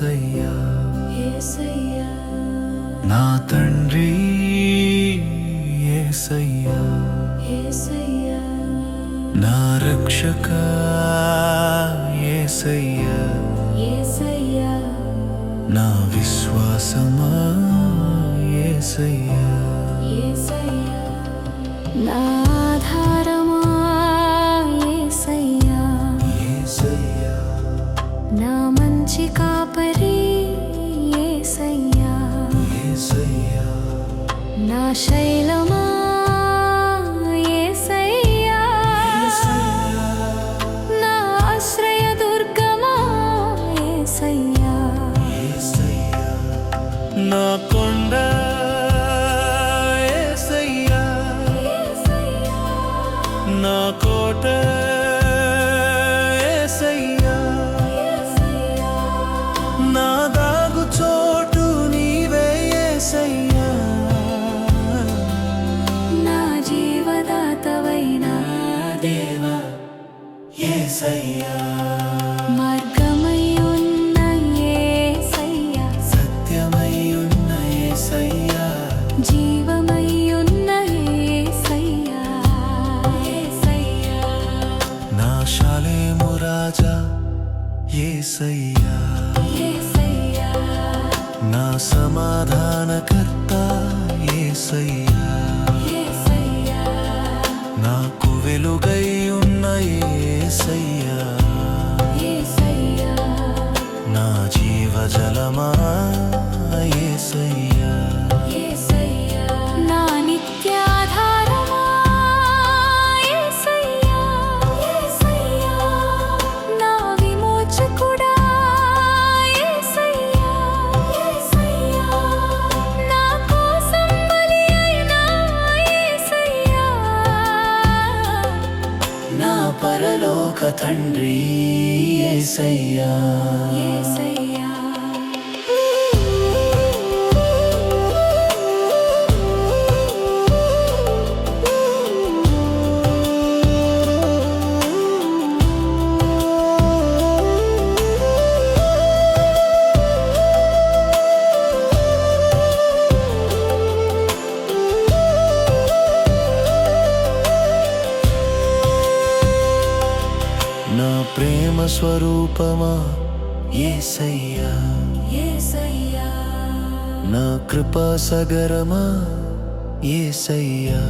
యేసయ్యా నా తండ్రి యేసయ్యా నా రక్షక యేసయ్యా నా విశ్వాసమా యేసయ్యా నా ఆధారమా యేసయ్యా నా మంచి కాపరి యేసయ్యా నా శైలమా యేసయ్యా నా ఆశ్రయ దుర్గమా యేసయ్యా నా కొండ యేసయ్యా నా కోట యేసయ్యా నా దాగు చోటు నీవే యేసయ్యా నా జీవదాతవైన దేవా యేసయ్యా మార్గమై ఉన్న యేసయ్యా సత్యమై ఉన్న యేసయ్యా జీవమై ఉన్న యేసయ్యా నా శాలేము రాజా యేసయ్యా నా సమాధానకర్త యేసయ్యా నాకు వెలుగై ఉన్న యేసయ్యా నా జీవజలమా యేసయ్యా నా నిత్యాధారమా యేసయ్యా నా విమోచకుడా యేసయ్యా నా కోసం బలి అయిన యేసయ్యా నా పరలోక తండ్రి యేసయ్యా నా ప్రేమ స్వరూపమా యేసయ్యా నా కృపా సగరమా యేసయ్యా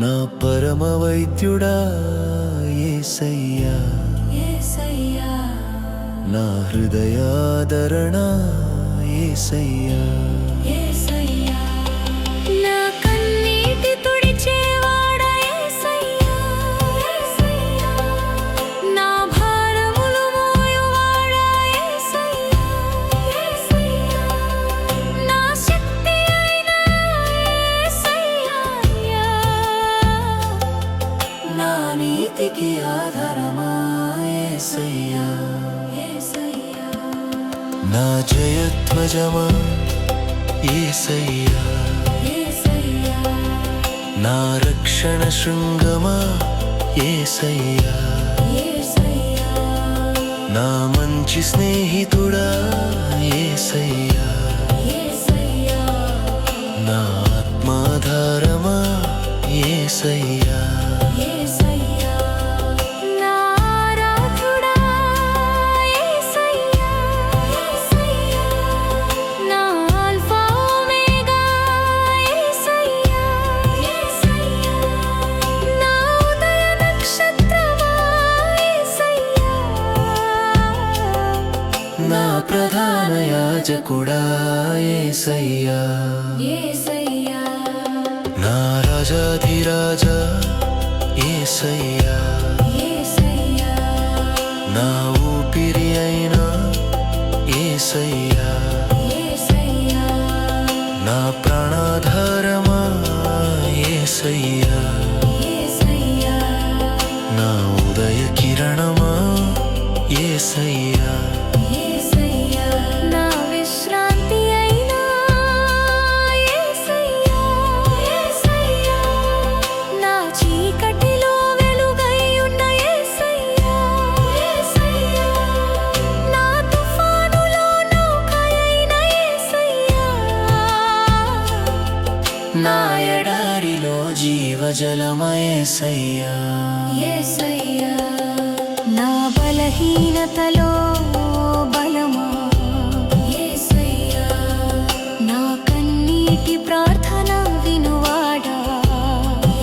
నా పరమ వైద్యుడా యేసయ్యా నా హృదయాదరణ యేసయ్యా నా కన్నీటి తుడిచేవాడా యేసయ్యా నా భారములు మోయువాడా యేసయ్యా నా శక్తి అయిన యేసయ్యా నా నీతికి ఆధారమా యేసయ్యా నా జయధ్వజమా యేసయ్యా నా రక్షణ శృంగమా యేసయ్యా నా మంచి స్నేహితుడా యేసయ్యా నా ఆత్మాధారమా యేసయ్యా నా ఆరాధుడా యేసయ్యా నా ఆల్ఫా ఒమేగా యేసయ్యా నా ఉదయ నక్షత్రమా యేసయ్యా నా ప్రధాన యాజకుడా యేసయ్యా నా రాజాధిరాజా యేసయ్యా నా ఊపిరి అయినా యేసయ్యా నా ప్రాణాధారమా యేసయ్యా నా ఉదయ కిరణమా యేసయ్యా నా విశ్రాంతి అయినా యేసయ్యా నా చీకటిలో వెలుగై ఉన్న యేసయ్యా యేసయ్యా నా బలహీనతలో బలమా యేసయ్యా నా కన్నీటి ప్రార్థన వినువాడా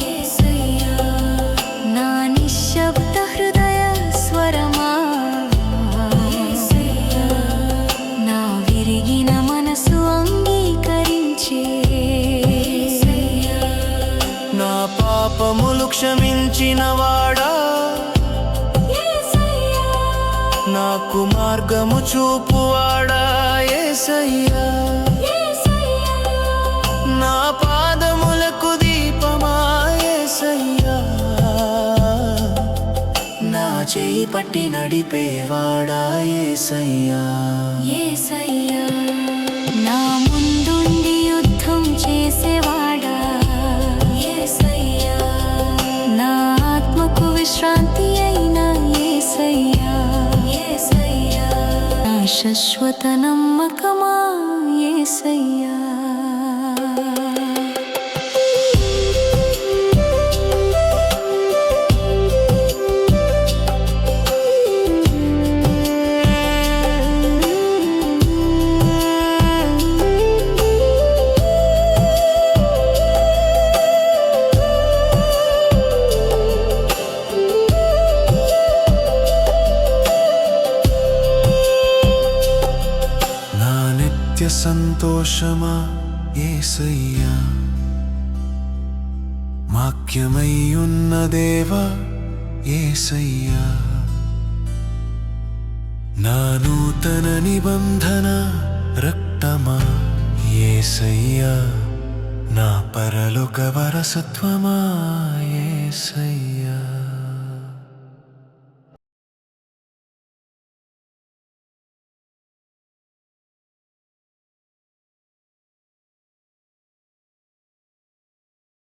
యేసయ్యా నా నిశ్శబ్ద హృదయ స్వరమా యేసయ్యా నా విరిగిన మనసు అంగీకరించే యేసయ్యా నా పాపములు క్షమించిన వాడా యేసయ్యా నాకు మార్గము చూపువాడా యేసయ్యా యేసయ్యా నా పాదములకు దీపమా యేసయ్యా నా చేయి పట్టి నడిపేవాడా యేసయ్యా యేసయ్యా నా ముందుండి యుద్ధం చేసేవాడా యేసయ్యా నా ఆత్మకు విశ్రాంతి అయిన యేసయ్యా యేసయ్యా నా శాశ్వత నమ్మకమా యేసయ్యా నా నిత్య సంతోషమా యేసయ్యా వాక్యమయ్యున్న దేవా యేసయ్యా నా నూతన నిబంధన రక్తమా యేసయ్యా నా పరలోక వారసత్వమా యేసయ్యా